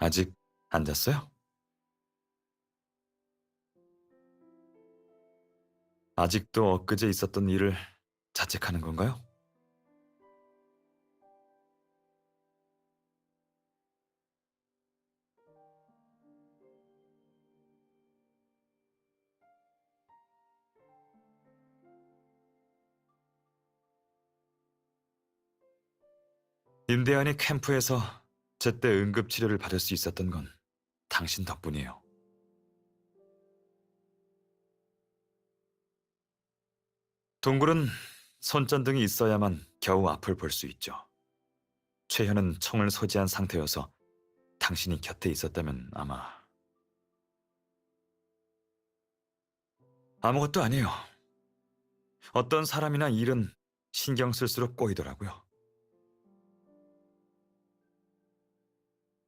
아직 안 잤어요? 아직도 엊그제 있었던 일을 자책하는 건가요? 임대환이 캠프에서 제때 응급치료를 받을 수 있었던 건 당신 덕분이에요. 동굴은 손전등이 있어야만 겨우 앞을 볼 수 있죠. 최현은 총을 소지한 상태여서 당신이 곁에 있었다면 아마 아무것도 아니에요. 어떤 사람이나 일은 신경 쓸수록 꼬이더라고요.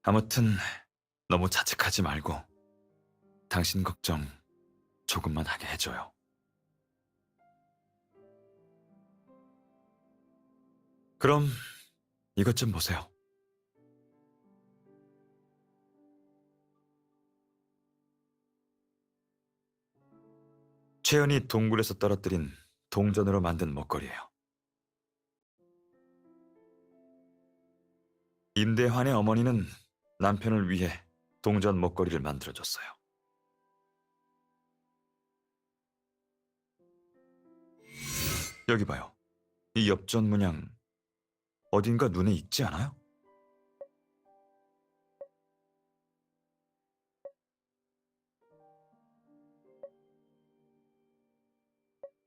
아무튼 너무 자책하지 말고 당신 걱정 조금만 하게 해줘요. 그럼 이것 좀 보세요. 최연이 동굴에서 떨어뜨린 동전으로 만든 목걸이에요. 임대환의 어머니는 남편을 위해 동전 목걸이를 만들어줬어요. 여기 봐요. 이 엽전 문양 어딘가 눈에 익지 않아요?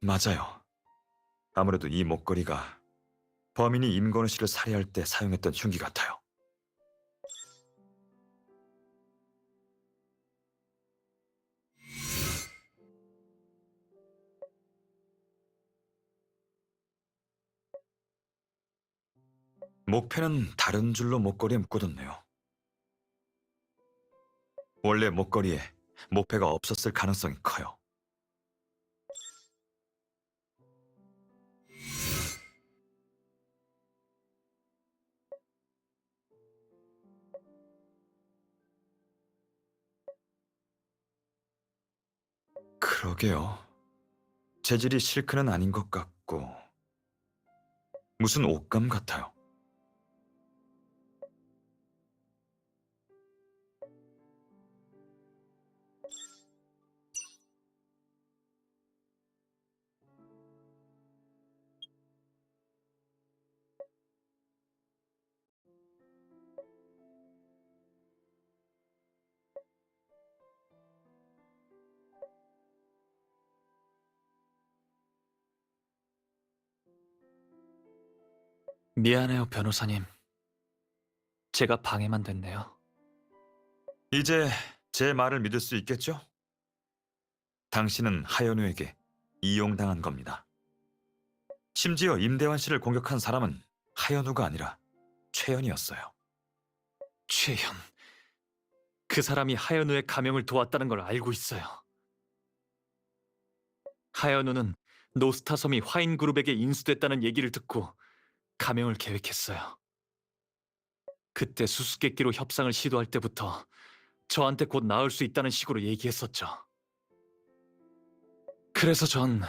맞아요. 아무래도 이 목걸이가 범인이 임건우 씨를 살해할 때 사용했던 흉기 같아요. 목패는 다른 줄로 목걸이에 묶어뒀네요. 원래 목걸이에 목패가 없었을 가능성이 커요. 그러게요. 재질이 실크는 아닌 것 같고 무슨 옷감 같아요. 미안해요, 변호사님. 제가 방해만 됐네요. 이제 제 말을 믿을 수 있겠죠? 당신은 하연우에게 이용당한 겁니다. 심지어 임대환 씨를 공격한 사람은 하연우가 아니라 최연이었어요. 최현, 그 사람이 하연우의 감형을 도왔다는 걸 알고 있어요. 하연우는 노스타 섬이 화인그룹에게 인수됐다는 얘기를 듣고 감형을 계획했어요. 그때 수수께끼로 협상을 시도할 때부터 저한테 곧 나을 수 있다는 식으로 얘기했었죠. 그래서 전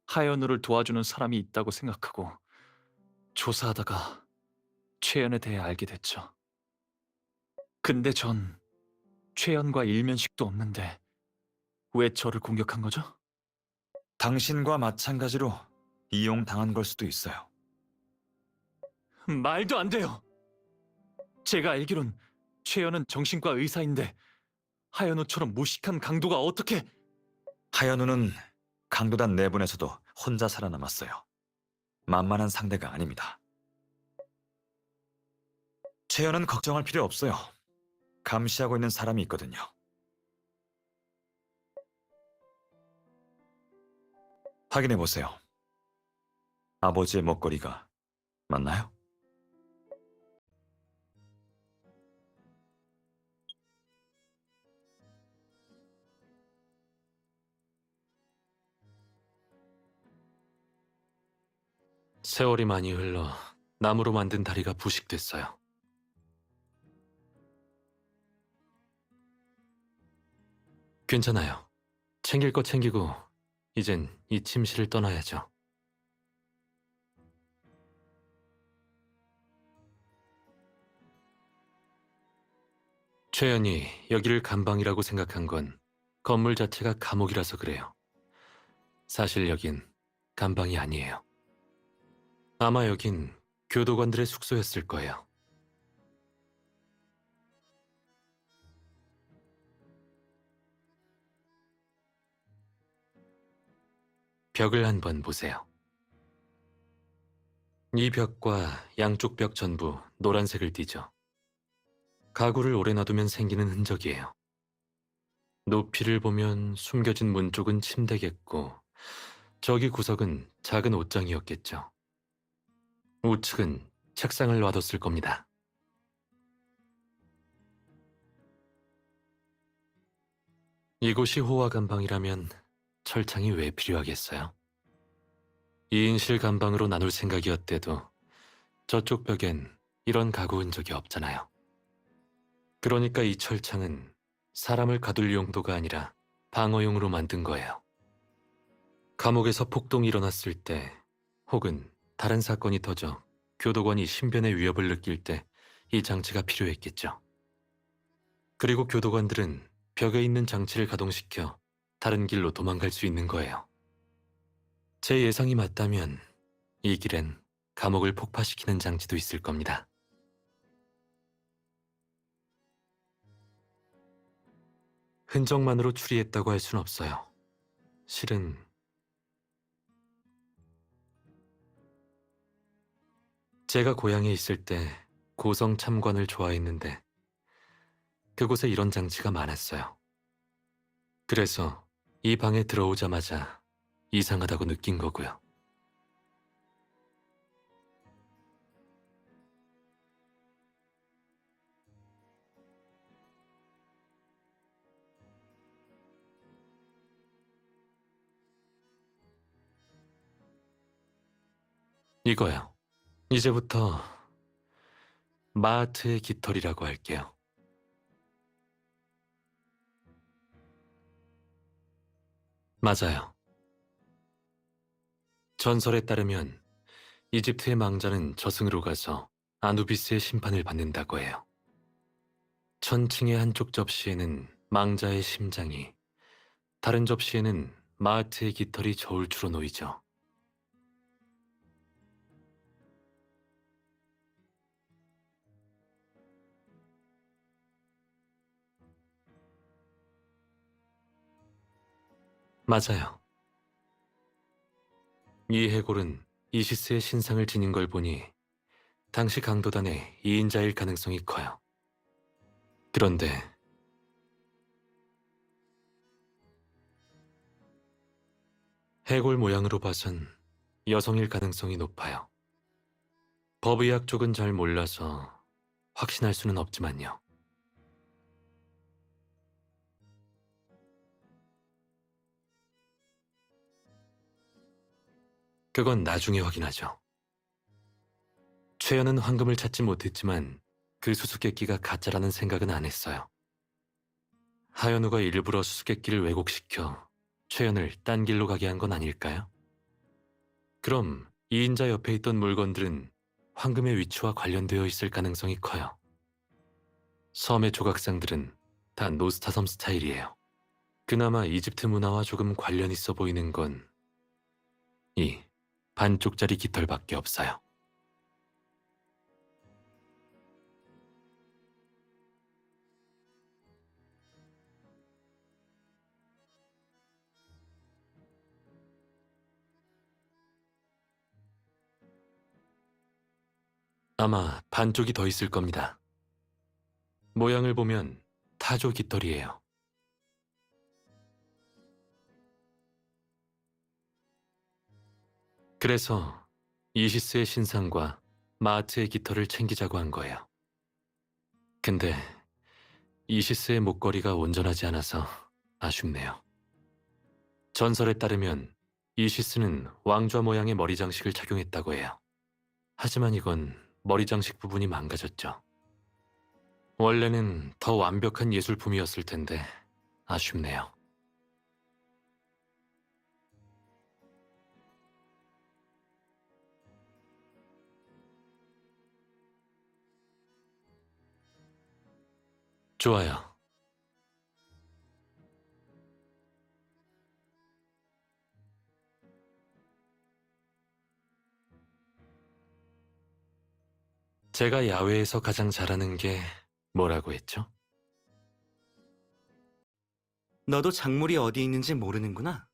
하연우를 도와주는 사람이 있다고 생각하고 조사하다가 최연에 대해 알게 됐죠. 근데 전 최연과 일면식도 없는데 왜 저를 공격한 거죠? 당신과 마찬가지로 이용당한 걸 수도 있어요. 말도 안 돼요. 제가 알기론 최연은 정신과 의사인데 하연우처럼 무식한 강도가 어떻게... 하연우는 강도단 내분에서도 혼자 살아남았어요. 만만한 상대가 아닙니다. 최연은 걱정할 필요 없어요. 감시하고 있는 사람이 있거든요. 확인해 보세요. 아버지의 목걸이가 맞나요? 세월이 많이 흘러 나무로 만든 다리가 부식됐어요. 괜찮아요. 챙길 거 챙기고 이젠 이 침실을 떠나야죠. 최연이 여기를 감방이라고 생각한 건 건물 자체가 감옥이라서 그래요. 사실 여긴 감방이 아니에요. 아마 여긴 교도관들의 숙소였을 거예요. 벽을 한번 보세요. 이 벽과 양쪽 벽 전부 노란색을 띠죠. 가구를 오래 놔두면 생기는 흔적이에요. 높이를 보면 숨겨진 문 쪽은 침대겠고 저기 구석은 작은 옷장이었겠죠. 우측은 책상을 놔뒀을 겁니다. 이곳이 호화 감방이라면 철창이 왜 필요하겠어요? 2인실 감방으로 나눌 생각이었대도 저쪽 벽엔 이런 가구 흔적이 없잖아요. 그러니까 이 철창은 사람을 가둘 용도가 아니라 방어용으로 만든 거예요. 감옥에서 폭동이 일어났을 때 혹은 다른 사건이 터져 교도관이 신변의 위협을 느낄 때 이 장치가 필요했겠죠. 그리고 교도관들은 벽에 있는 장치를 가동시켜 다른 길로 도망갈 수 있는 거예요. 제 예상이 맞다면 이 길엔 감옥을 폭파시키는 장치도 있을 겁니다. 흔적만으로 추리했다고 할 순 없어요. 실은 제가 고향에 있을 때 고성 참관을 좋아했는데 그곳에 이런 장치가 많았어요. 그래서 이 방에 들어오자마자 이상하다고 느낀 거고요. 이거요. 이제부터 마하트의 깃털이라고 할게요. 맞아요. 전설에 따르면 이집트의 망자는 저승으로 가서 아누비스의 심판을 받는다고 해요. 천칭의 한쪽 접시에는 망자의 심장이, 다른 접시에는 마하트의 깃털이 저울추로 놓이죠. 맞아요. 이 해골은 이시스의 신상을 지닌 걸 보니 당시 강도단의 2인자일 가능성이 커요. 그런데 해골 모양으로 봐선 여성일 가능성이 높아요. 법의학 쪽은 잘 몰라서 확신할 수는 없지만요. 그건 나중에 확인하죠. 최연은 황금을 찾지 못했지만 그 수수께끼가 가짜라는 생각은 안 했어요. 하연우가 일부러 수수께끼를 왜곡시켜 최연을 딴 길로 가게 한 건 아닐까요? 그럼 이인자 옆에 있던 물건들은 황금의 위치와 관련되어 있을 가능성이 커요. 섬의 조각상들은 다 노스타섬 스타일이에요. 그나마 이집트 문화와 조금 관련 있어 보이는 건 이 반쪽짜리 깃털밖에 없어요. 아마 반쪽이 더 있을 겁니다. 모양을 보면 타조 깃털이에요. 그래서 이시스의 신상과 마하트의 깃털을 챙기자고 한 거예요. 근데 이시스의 목걸이가 온전하지 않아서 아쉽네요. 전설에 따르면 이시스는 왕좌 모양의 머리 장식을 착용했다고 해요. 하지만 이건 머리 장식 부분이 망가졌죠. 원래는 더 완벽한 예술품이었을 텐데 아쉽네요. 좋아요. 제가 야외에서 가장 잘하는 게 뭐라고 했죠? 너도 작물이 어디 있는지 모르는구나.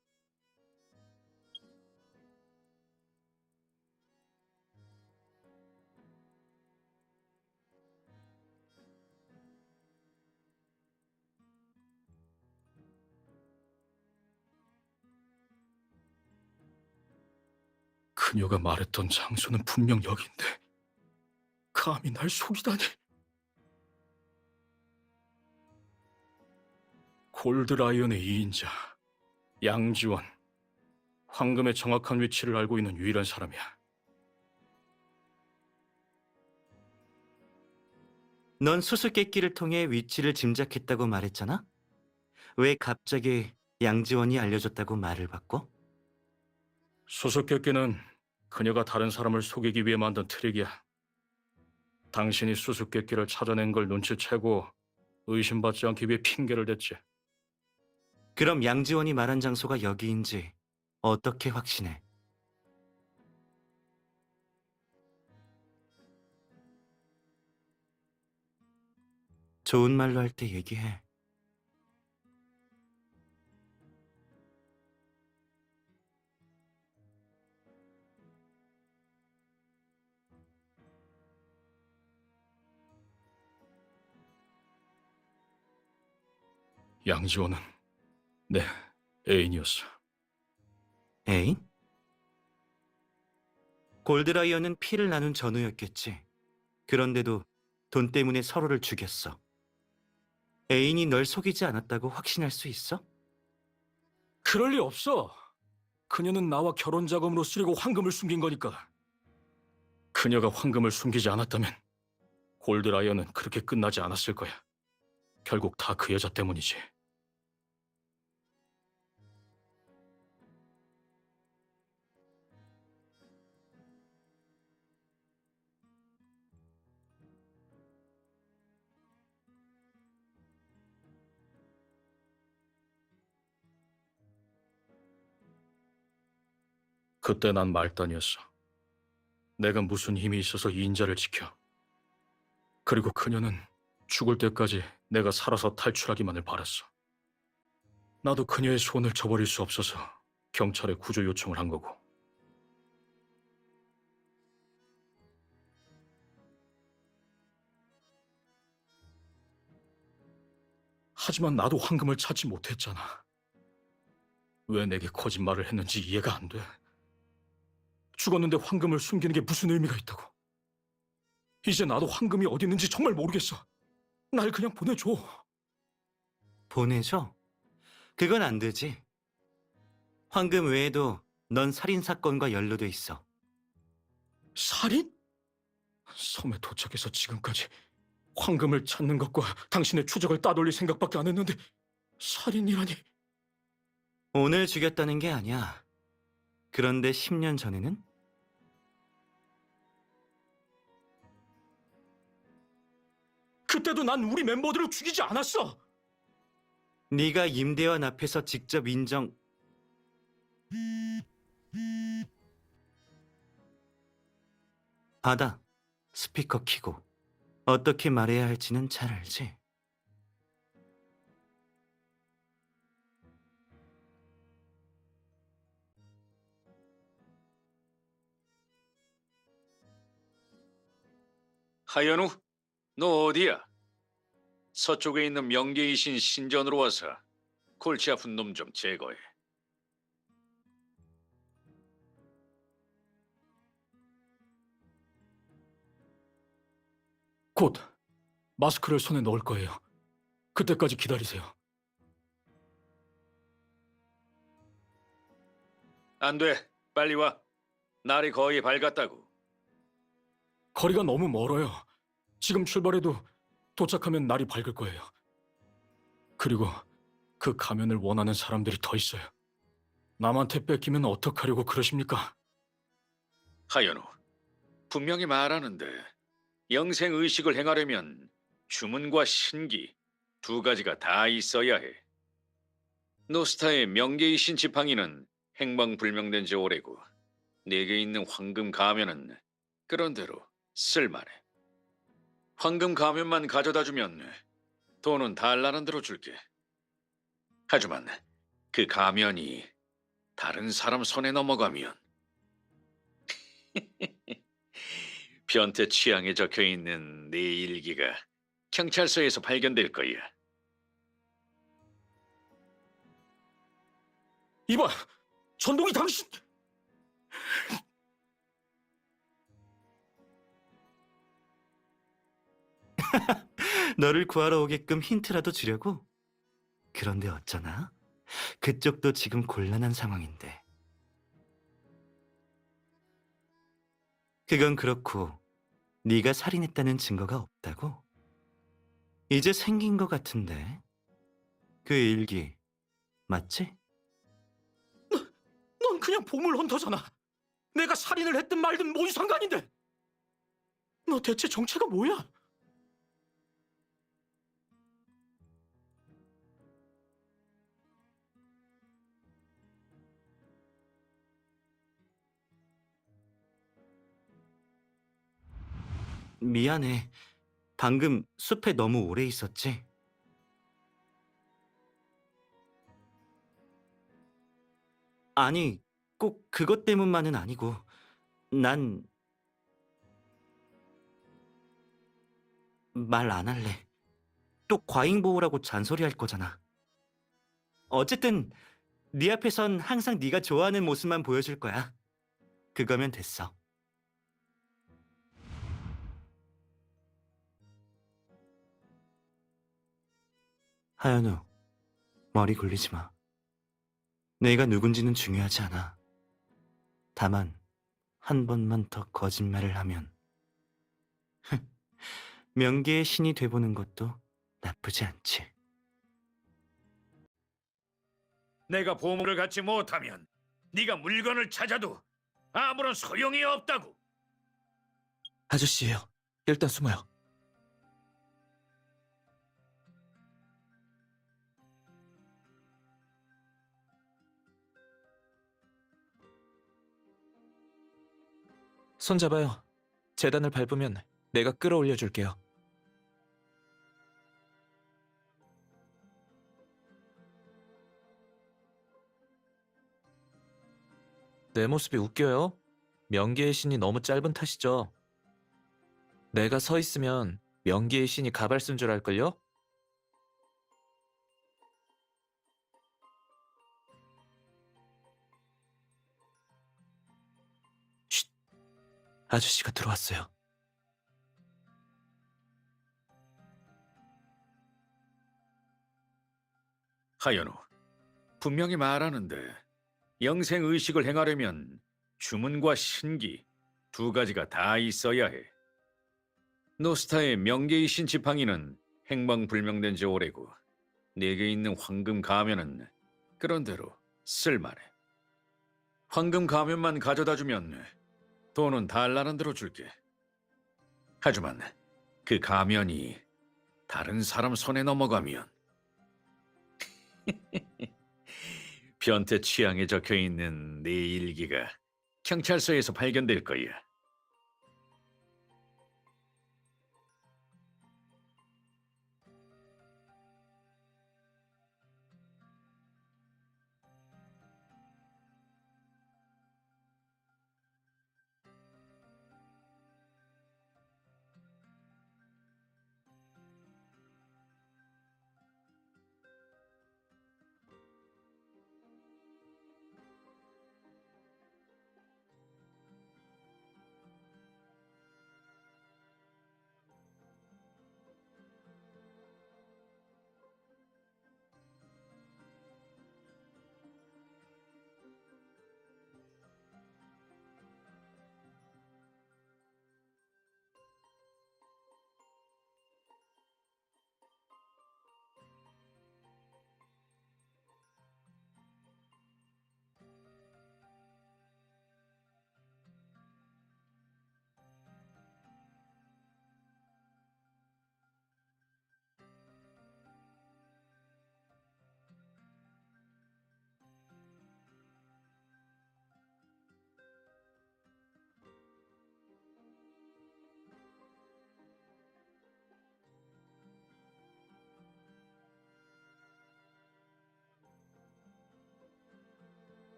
그녀가 말했던 장소는 분명 여긴데 감히 날 속이다니. 골드라이언의 2인자 양지원, 황금의 정확한 위치를 알고 있는 유일한 사람이야. 넌 수수께끼를 통해 위치를 짐작했다고 말했잖아? 왜 갑자기 양지원이 알려줬다고 말을 바꿔? 수수께끼는 그녀가 다른 사람을 속이기 위해 만든 트릭이야. 당신이 수수께끼를 찾아낸 걸 눈치채고 의심받지 않기 위해 핑계를 댔지. 그럼 양지원이 말한 장소가 여기인지 어떻게 확신해? 좋은 말로 할 때 얘기해. 양지원은 내 애인이었어. 애인? 골드라이언은 피를 나눈 전우였겠지. 그런데도 돈 때문에 서로를 죽였어. 애인이 널 속이지 않았다고 확신할 수 있어? 그럴 리 없어. 그녀는 나와 결혼 자금으로 쓰려고 황금을 숨긴 거니까. 그녀가 황금을 숨기지 않았다면 골드라이언은 그렇게 끝나지 않았을 거야. 결국 다 그 여자 때문이지. 그때 난 말단이었어. 내가 무슨 힘이 있어서 이 인자를 지켜. 그리고 그녀는 죽을 때까지 내가 살아서 탈출하기만을 바랐어. 나도 그녀의 손을 저버릴 수 없어서 경찰에 구조 요청을 한 거고. 하지만 나도 황금을 찾지 못했잖아. 왜 내게 거짓말을 했는지 이해가 안 돼. 죽었는데 황금을 숨기는 게 무슨 의미가 있다고. 이제 나도 황금이 어디 있는지 정말 모르겠어. 날 그냥 보내줘. 보내줘? 그건 안 되지. 황금 외에도 넌 살인사건과 연루돼 있어. 살인? 섬에 도착해서 지금까지 황금을 찾는 것과 당신의 추적을 따돌릴 생각밖에 안 했는데 살인이라니. 오늘 죽였다는 게 아니야. 그런데 10년 전에는? 그때도 난 우리 멤버들을 죽이지 않았어. 네가 임대원 앞에서 직접 인정... 받아. 스피커 키고. 어떻게 말해야 할지는 잘 알지? 하연우, 너 어디야? 서쪽에 있는 명계이신 신전으로 와서 골치 아픈 놈 좀 제거해. 곧 마스크를 손에 넣을 거예요. 그때까지 기다리세요. 안 돼, 빨리 와. 날이 거의 밝았다고. 거리가 너무 멀어요. 지금 출발해도 도착하면 날이 밝을 거예요. 그리고 그 가면을 원하는 사람들이 더 있어요. 남한테 뺏기면 어떡하려고 그러십니까? 하연우, 분명히 말하는데 영생 의식을 행하려면 주문과 신기, 두 가지가 다 있어야 해. 노스타의 명계이신 지팡이는 행방불명된 지 오래고 내게 있는 황금 가면은 그런대로 쓸만해. 황금 가면만 가져다 주면 돈은 달라는 대로 줄게. 하지만 그 가면이 다른 사람 손에 넘어가면 변태 취향에 적혀 있는 내 일기가 경찰서에서 발견될 거야. 이봐, 전동이 당신... 너를 구하러 오게끔 힌트라도 주려고? 그런데 어쩌나? 그쪽도 지금 곤란한 상황인데. 그건 그렇고 네가 살인했다는 증거가 없다고? 이제 생긴 것 같은데. 그 일기 맞지? 넌 그냥 보물 헌터잖아. 내가 살인을 했든 말든 뭔 상관인데. 너 대체 정체가 뭐야? 미안해. 방금 숲에 너무 오래 있었지? 아니, 꼭 그것 때문만은 아니고 난 말 안 할래. 또 과잉보호라고 잔소리할 거잖아. 어쨌든 네 앞에선 항상 네가 좋아하는 모습만 보여줄 거야. 그거면 됐어. 하연우, 머리 굴리지 마. 내가 누군지는 중요하지 않아. 다만 한 번만 더 거짓말을 하면 명계의 신이 돼보는 것도 나쁘지 않지. 내가 보물을 갖지 못하면 네가 물건을 찾아도 아무런 소용이 없다고. 아저씨예요. 일단 숨어요. 손잡아요. 재단을 밟으면 내가 끌어올려 줄게요. 내 모습이 웃겨요? 명계의 신이 너무 짧은 탓이죠. 내가 서 있으면 명계의 신이 가발 쓴 줄 알걸요? 쉿! 아저씨가 들어왔어요. 하연우, 분명히 말하는데 영생 의식을 행하려면 주문과 신기 두 가지가 다 있어야 해. 노스타의 명계이신 지팡이는 행방불명된 지 오래고 내게 있는 황금 가면은 그런대로 쓸만해. 황금 가면만 가져다 주면 돈은 달라는 대로 줄게. 하지만 그 가면이 다른 사람 손에 넘어가면 변태 취향에 적혀 있는 내 일기가 경찰서에서 발견될 거야.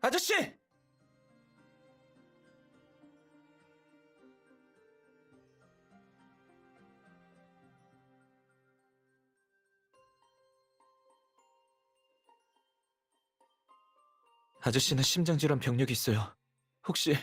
아저씨! 아저씨는 심장질환 병력이 있어요. 혹시